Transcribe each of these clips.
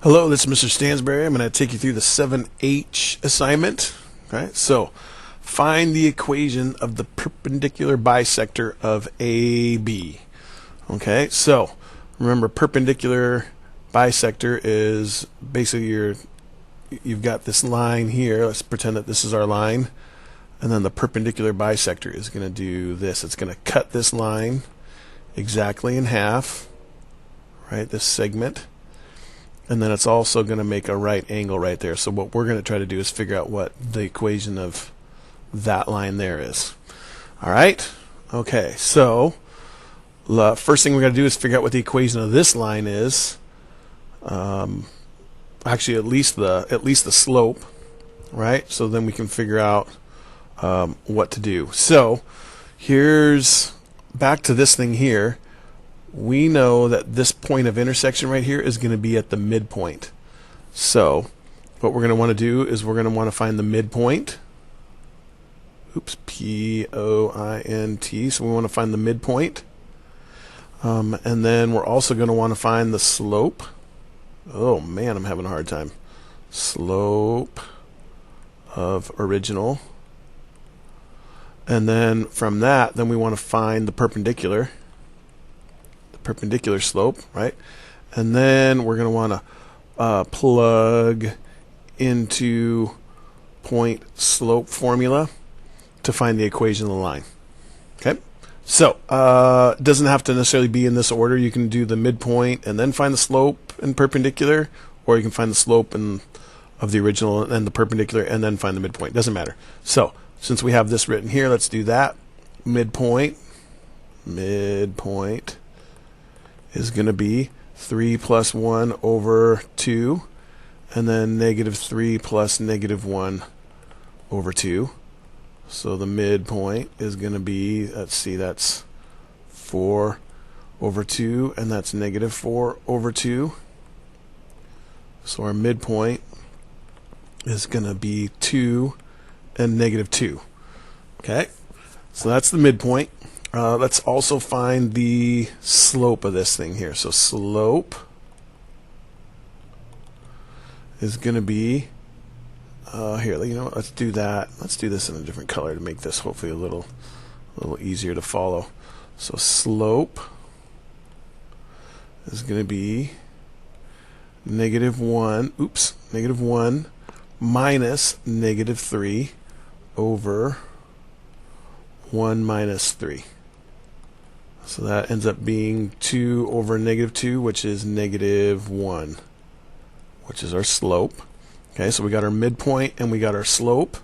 Hello, this is Mr. Stansbury. I'm going to take you through the 7H assignment. Okay, so find the equation of the perpendicular bisector of AB. Okay, so remember, perpendicular bisector is basically you've got this line here. Let's pretend that this is our line, and then the perpendicular bisector is going to do this. It's going to cut this line exactly in half, right? This segment. And then it's also going to make a right angle right there. So what we're going to try to do is figure out what the equation of that line there is. All right? Okay, so the first thing we're going to do is figure out what the equation of this line is. Actually, at least the slope, right? So then we can figure out what to do. So here's back to this thing here. We know that this point of intersection right here is going to be at the midpoint. So what we're going to want to do is we're going to want to find the midpoint. Oops, P-O-I-N-T. So we want to find the midpoint. And then we're also going to want to find the slope. Oh man, I'm having a hard time. Slope of original. And then from that, then we want to find the perpendicular slope, right? And then we're going to want to plug into point slope formula to find the equation of the line. Okay, so it doesn't have to necessarily be in this order. You can do the midpoint and then find the slope and perpendicular, or you can find the slope and of the original and the perpendicular and then find the midpoint. Doesn't matter. So since we have this written here, let's do that. Midpoint is going to be 3 plus 1 over 2, and then negative 3 plus negative 1 over 2. So the midpoint is going to be, let's see, that's 4 over 2, and that's negative 4 over 2. So our midpoint is going to be 2 and negative 2. Okay, so that's the midpoint. Let's also find the slope of this thing here. So slope is going to be, here, you know what, let's do that. Let's do this in a different color to make this hopefully a little easier to follow. So slope is going to be negative 1 minus negative 3 over 1 minus 3. So that ends up being 2 over negative 2, which is negative 1, which is our slope. Okay, so we got our midpoint and we got our slope.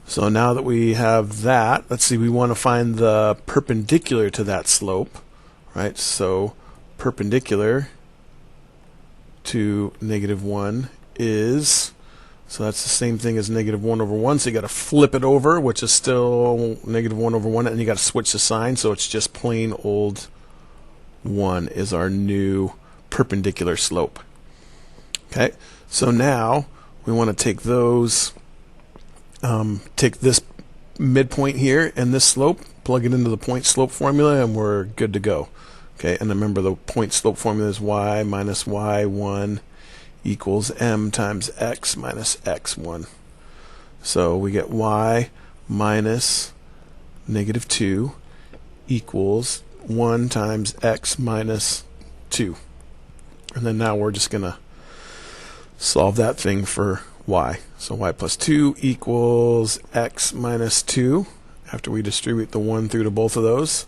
So now that we have that, let's see, we want to find the perpendicular to that slope, right? So perpendicular to negative 1 is, so that's the same thing as negative 1 over 1. So you got to flip it over, which is still negative 1 over 1, and you got to switch the sign. So it's just plain old 1 is our new perpendicular slope. Okay, so now we want to take those, take this midpoint here and this slope, plug it into the point slope formula, and we're good to go. Okay, and remember the point slope formula is y minus y1 equals m times x minus x1. So we get y minus negative 2 equals 1 times x minus 2. And then now we're just going to solve that thing for y. So y plus 2 equals x minus 2. After we distribute the 1 through to both of those,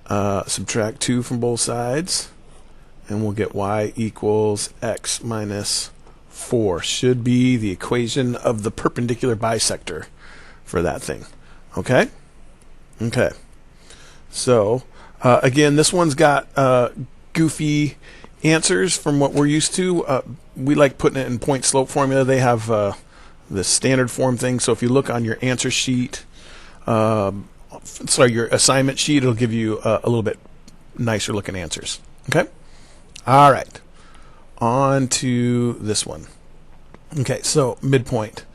subtract 2 from both sides, and we'll get y equals x minus 4. Should be the equation of the perpendicular bisector for that thing. Okay? Okay. So, again, this one's got goofy answers from what we're used to. We like putting it in point slope formula. They have the standard form thing. So if you look on your answer sheet, sorry, your assignment sheet, it'll give you a little bit nicer looking answers. Okay? All right, on to this one. Okay, so midpoint.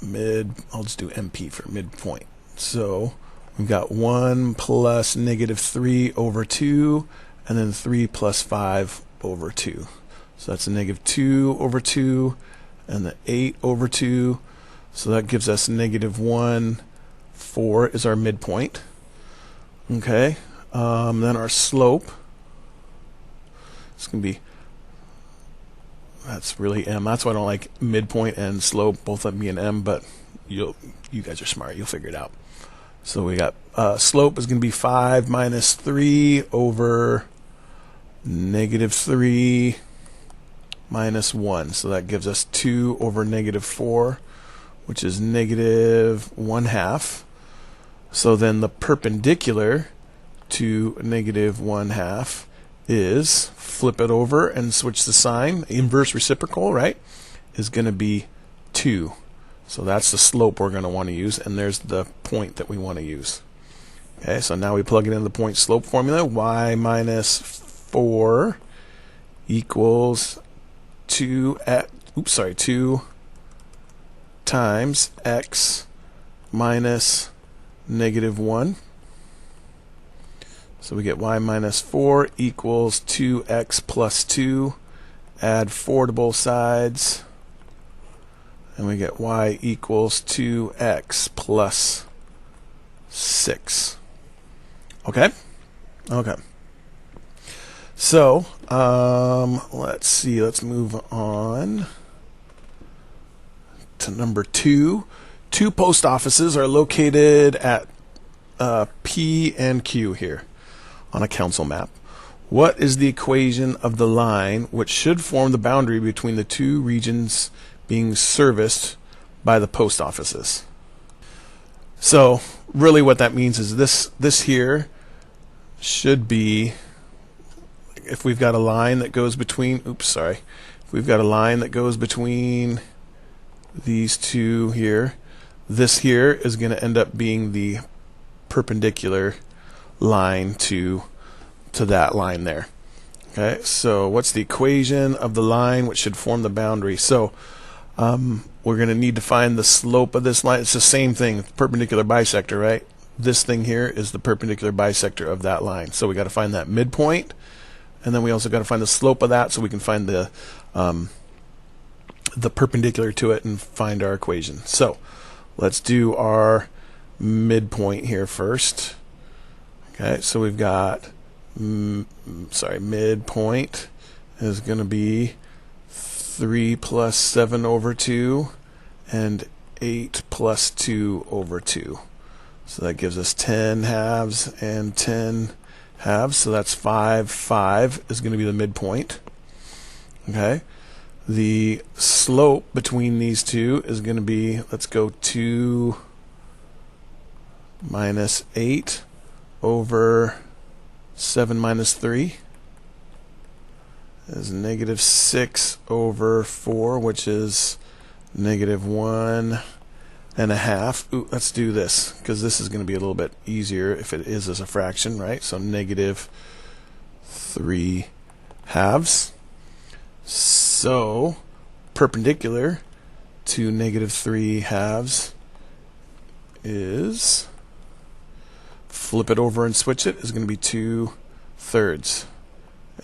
I'll just do MP for midpoint. So we've got 1 plus negative 3 over 2, and then 3 plus 5 over 2. So that's a negative 2 over 2 and the 8 over 2. So that gives us negative 1, 4 is our midpoint. Okay, then our slope, it's going to be, that's really m. That's why I don't like midpoint and slope, both of them being m, but you guys are smart, you'll figure it out. So we got slope is going to be 5 minus 3 over negative 3 minus 1. So that gives us 2 over negative 4, which is negative 1/2. So then the perpendicular to negative 1/2 is, flip it over and switch the sign, inverse reciprocal, right, is going to be 2. So that's the slope we're going to want to use, and there's the point that we want to use. Okay, so now we plug it into the point slope formula. Y minus 4 equals 2 times x minus negative 1. So we get y minus 4 equals 2x plus 2. Add 4 to both sides. And we get y equals 2x plus 6. Okay? Okay. So, let's see. Let's move on to number 2. Two post offices are located at P and Q here on a council map. What is the equation of the line which should form the boundary between the two regions being serviced by the post offices? So really what that means is this here should be, if we've got a line that goes between, if we've got a line that goes between these two here, this here is going to end up being the perpendicular line to that line there. Okay, so what's the equation of the line which should form the boundary? So we're going to need to find the slope of this line. It's the same thing, perpendicular bisector, right? This thing here is the perpendicular bisector of that line. So we got to find that midpoint, and then we also got to find the slope of that so we can find the perpendicular to it and find our equation. So let's do our midpoint here first. Okay, so we've got midpoint is going to be 3 plus 7 over 2 and 8 plus 2 over 2. So that gives us 10 halves and 10 halves. So that's 5. 5 is going to be the midpoint. Okay. The slope between these two is going to be, let's go 2 minus 8 over 7 minus 3 is negative 6 over 4, which is negative 1 and a half. Ooh, let's do this, because this is going to be a little bit easier if it is as a fraction, right? So negative 3 halves. So perpendicular to negative 3 halves is, flip it over and switch it, is going to be 2/3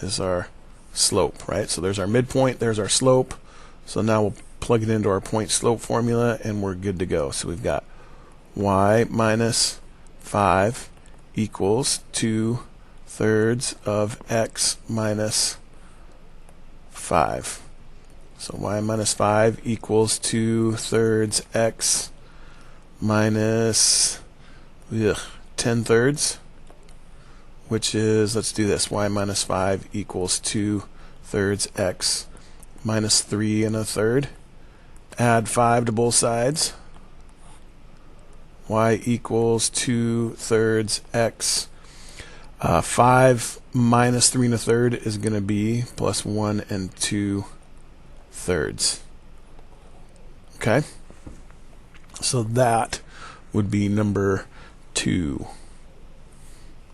is our slope, right? So there's our midpoint, there's our slope. So now we'll plug it into our point slope formula and we're good to go. So we've got y minus 5 equals 2/3 of x minus 5. So y minus 5 equals 2/3 x minus 10/3, which is, let's do this, y minus 5 equals 2/3 x minus 3 1/3. Add 5 to both sides. Y equals 2/3 x. 5 minus 3 1/3 is going to be plus 1 2/3. Okay? So that would be number 2.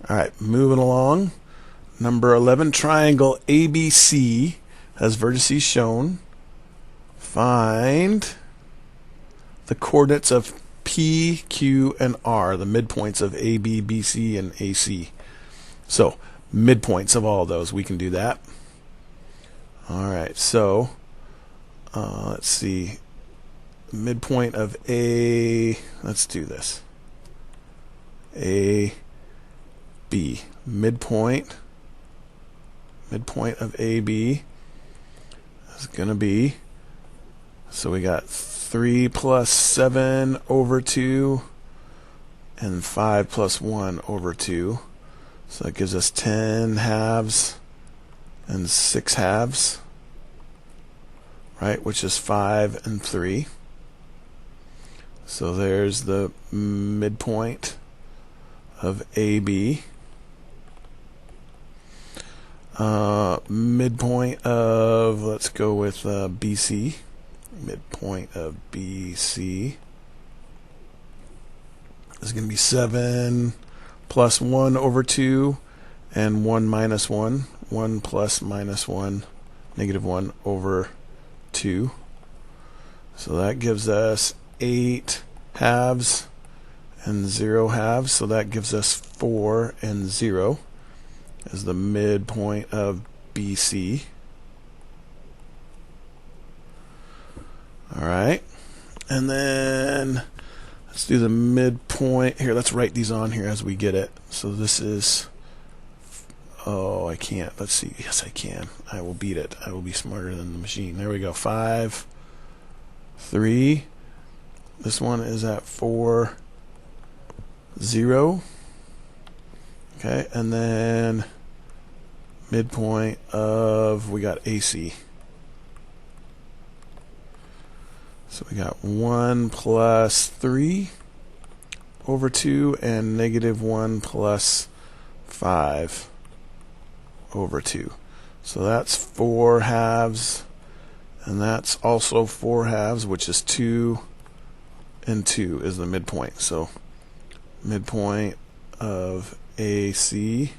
Alright, moving along. Number 11, triangle ABC has vertices shown. Find the coordinates of P, Q, and R, the midpoints of AB, BC, and AC. So, midpoints of all those, we can do that. Alright, so let's see. Midpoint of A, let's do this. A, B. Midpoint of AB is going to be, so we got 3 plus 7 over 2 and 5 plus 1 over 2. So that gives us 10 halves and 6 halves, right, which is 5 and 3. So there's the midpoint of AB. Midpoint of, let's go with BC. Midpoint of BC is going to be 7 plus 1 over 2 and 1 minus 1. 1 plus minus 1, negative 1 over 2. So that gives us 8 halves and 0 halves. So that gives us 4 and 0 as the midpoint of BC. Alright, and then let's do the midpoint here. Let's write these on here as we get it. So this is, oh, I can't. Let's see. Yes, I can. I will beat it. I will be smarter than the machine. There we go. 5, 3. This one is at 4, 0. Okay, and then midpoint of, we got AC. So we got 1 plus 3 over 2 and negative 1 plus 5 over 2. So that's 4 halves, and that's also 4 halves, which is 2 and 2 is the midpoint. So midpoint of AC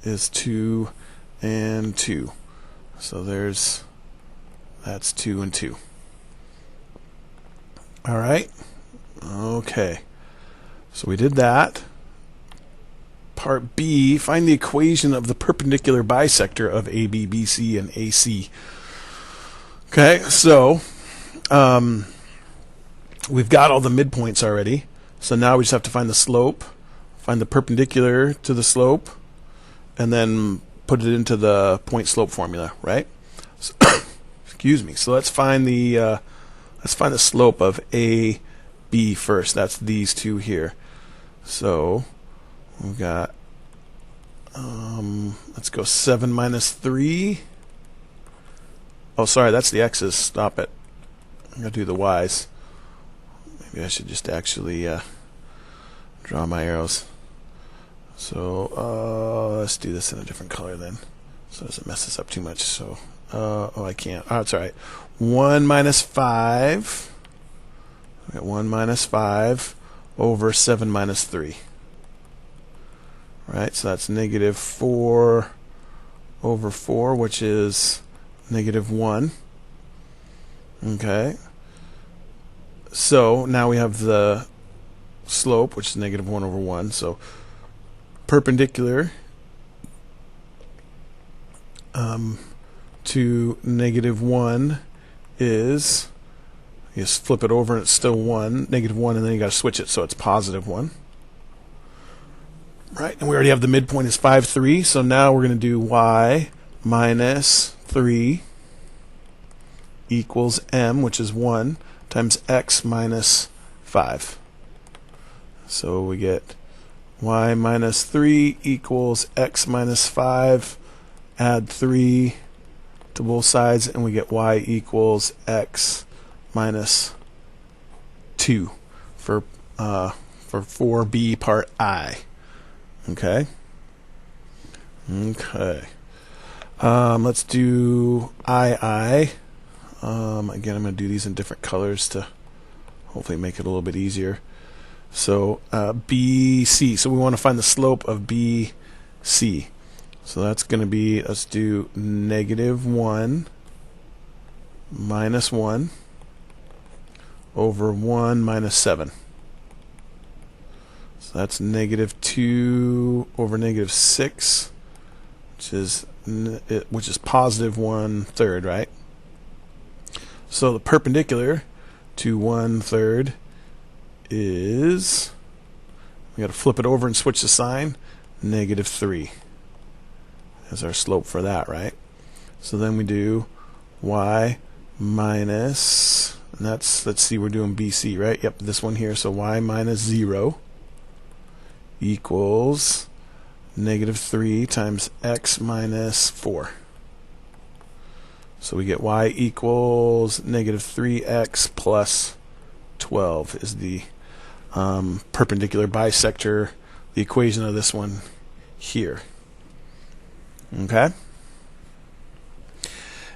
is 2 and 2. So that's 2 and 2. Alright. Okay. So we did that. Part B, find the equation of the perpendicular bisector of AB, BC, and AC. Okay, so we've got all the midpoints already. So now we just have to find the slope, find the perpendicular to the slope, and then put it into the point slope formula, right? So excuse me. So let's find the slope of AB first. That's these two here. So we've got let's go 7 minus 3. Oh, sorry, that's the x's. Stop it. I'm gonna do the y's. Maybe I should just actually draw my arrows. So let's do this in a different color then, so it doesn't mess this up too much. So oh, I can't. Oh, it's all right. 1 minus 5. I got 1 minus 5 over 7 minus 3. Right, so that's negative 4 over 4, which is negative 1. Okay. So now we have the slope, which is negative 1 over 1. So perpendicular to negative 1 is, you just flip it over and it's still 1, negative 1, and then you got to switch it so it's positive 1. Right, and we already have the midpoint is 5, 3, so now we're going to do y minus 3 equals m, which is 1, times x minus 5. So we get y minus 3 equals x minus 5, add 3 to both sides, and we get y equals x minus 2 for 4b part I. Okay. Okay. Let's do II. Again, I'm going to do these in different colors to hopefully make it a little bit easier. So BC. So we want to find the slope of BC. So that's going to be, let's do negative 1 minus 1 over 1 minus 7. So that's negative 2 over negative 6, which is which is positive 1/3, right? So the perpendicular to 1/3 is, we got to flip it over and switch the sign, -3 as our slope for that, right? So then we do y minus, and that's, let's see, we're doing BC, right? Yep, this one here. So y minus 0 equals -3 times x minus 4. So we get y equals -3x plus 12 is the perpendicular bisector, the equation of this one here. Okay?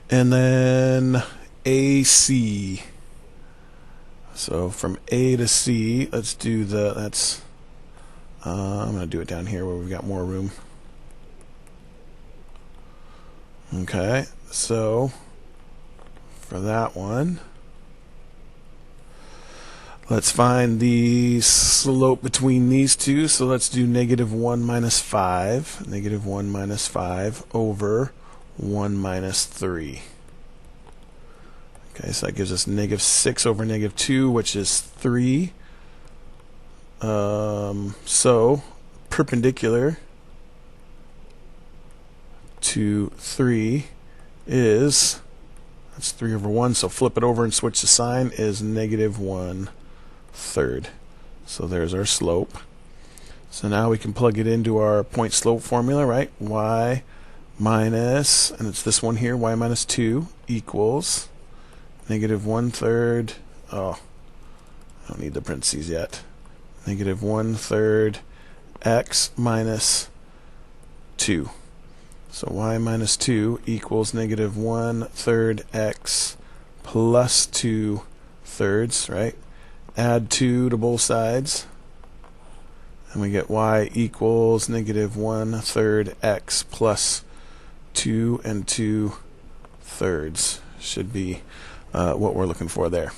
And then AC. So from A to C, let's do the, that's, I'm going to do it down here where we've got more room. Okay, so for that one, let's find the slope between these two. So let's do -1 minus 5, -1 minus 5 over 1 minus 3. Okay, so that gives us -6 over -2, which is 3. So perpendicular to 3 is, that's 3 over 1, so flip it over and switch the sign, is -1/3. So there's our slope. So now we can plug it into our point slope formula, right? Y minus, and it's this one here, y minus 2 equals -1/3. Oh, I don't need the parentheses yet. -1/3 x minus 2. So y minus 2 equals -1/3 x plus 2/3, right? Add 2 to both sides, and we get y equals -1/3 x plus 2 and 2/3 should be what we're looking for there.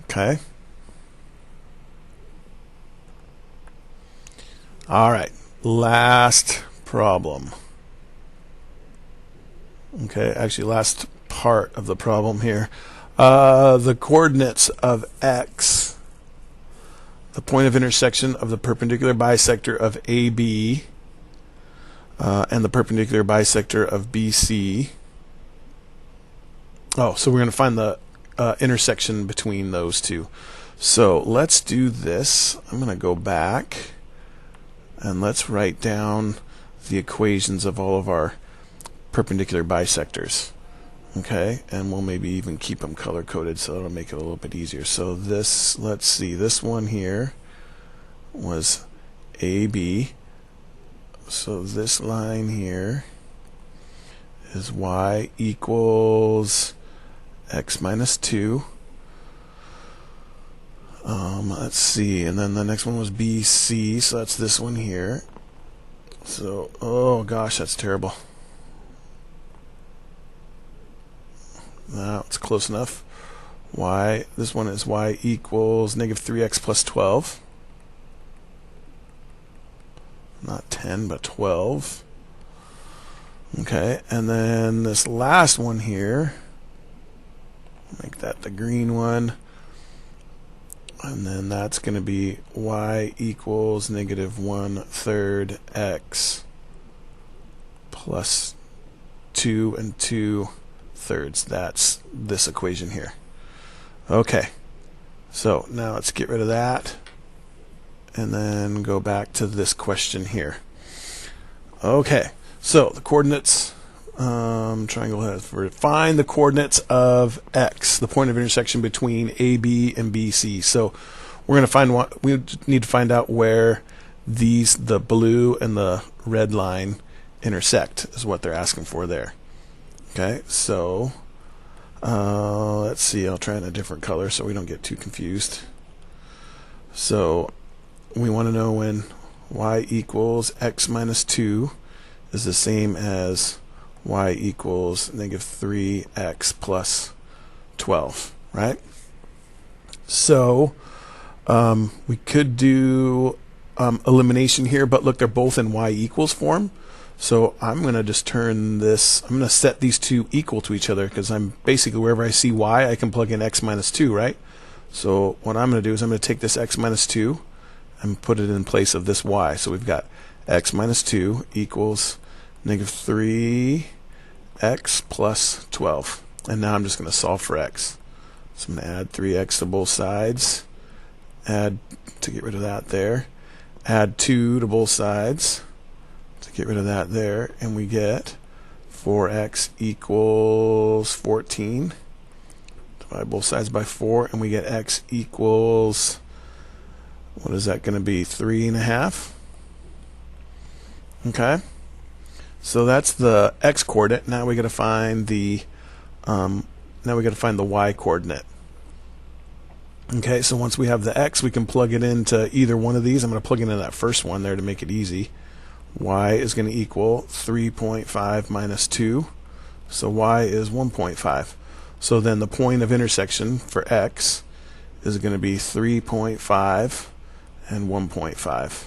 Okay. All right, last problem. Okay, actually last part of the problem here. The coordinates of x, the point of intersection of the perpendicular bisector of AB and the perpendicular bisector of BC. Oh, so we're going to find the intersection between those two. So let's do this. I'm going to go back and let's write down the equations of all of our perpendicular bisectors. Okay, and we'll maybe even keep them color-coded so it'll make it a little bit easier. So this, let's see, this one here was AB. So this line here is y equals x minus 2. Let's see, and then the next one was BC, so that's this one here. So, oh gosh, that's terrible. No, it's close enough. Y, this one is y equals -3x plus 12. Not 10, but 12. Okay, and then this last one here, make that the green one. And then that's going to be y equals -1/3 x plus 2 and 2/3. That's this equation here. Okay, so now let's get rid of that and then go back to this question here. Okay, so the coordinates, triangle has, find the coordinates of x, the point of intersection between AB and BC. So we're going to find what we need to find out where these, the blue and the red line, intersect is what they're asking for there. Okay, so let's see, I'll try in a different color so we don't get too confused. So we want to know when y equals x minus 2 is the same as y equals -3x plus 12, right? So we could do elimination here, but look, they're both in y equals form. So I'm going to just turn this, I'm going to set these two equal to each other, because I'm basically, wherever I see y, I can plug in x minus 2, right? So what I'm going to do is I'm going to take this x minus 2 and put it in place of this y. So we've got x minus 2 equals negative 3x plus 12. And now I'm just going to solve for x. So I'm going to add 3x to both sides, add, to get rid of that there, add 2 to both sides, to get rid of that there, and we get 4x equals 14. Divide both sides by 4, and we get x equals, what is that going to be, 3.5? Okay, so that's the x coordinate. Now we got to find the y coordinate. Okay, so once we have the x, we can plug it into either one of these. I'm going to plug it into that first one there to make it easy. Y is going to equal 3.5 minus 2, so y is 1.5. So then the point of intersection for x is going to be 3.5 and 1.5.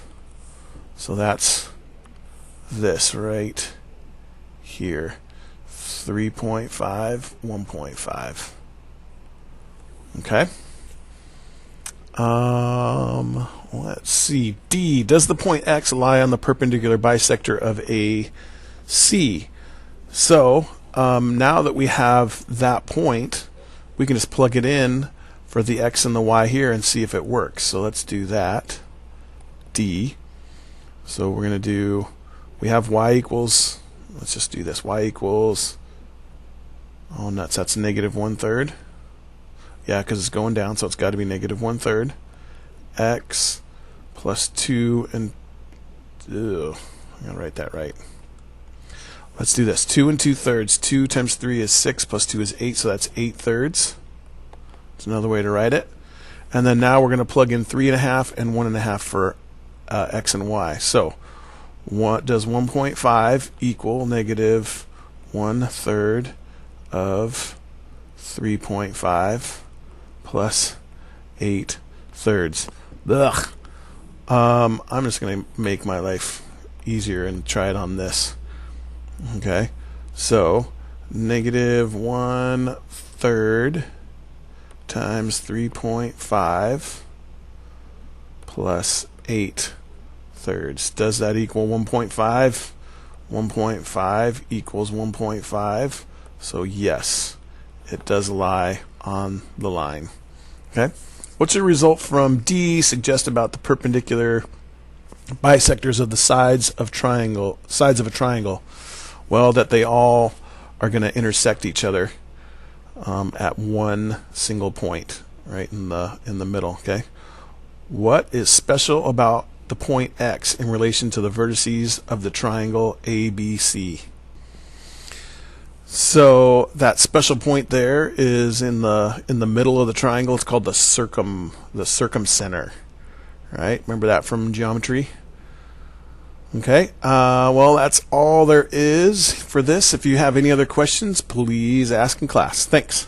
So that's this right here. 3.5, 1.5. Okay. Let's see. D. Does the point X lie on the perpendicular bisector of AC? So now that we have that point, we can just plug it in for the X and the Y here and see if it works. So let's do that. D. So we're going to do, we have Y equals, let's just do this. Y equals, oh nuts, that's negative 1/3. Yeah, because it's going down, so it's got to be negative 1/3. X plus 2 and, I'm going to write that right. Let's do this. 2 and 2/3. 2 times 3 is 6, plus 2 is 8, so that's 8/3. That's another way to write it. And then now we're going to plug in 3.5 and 1.5 for X and Y. So what does 1.5 equal negative 1/3 of 3.5 plus 8/3? Ugh. I'm just going to make my life easier and try it on this. Okay, so negative 1/3 times 3.5 plus 8/3. Does that equal 1.5? 1.5 equals 1.5. So yes, it does lie on the line. Okay. What's the result from D suggest about the perpendicular bisectors of the sides of a triangle? Well, that they all are going to intersect each other at one single point, right in the middle. Okay. What is special about the point X in relation to the vertices of the triangle ABC? So that special point there is in the middle of the triangle. It's called the circumcenter. Right? Remember that from geometry? Okay. Well, that's all there is for this. If you have any other questions, please ask in class. Thanks.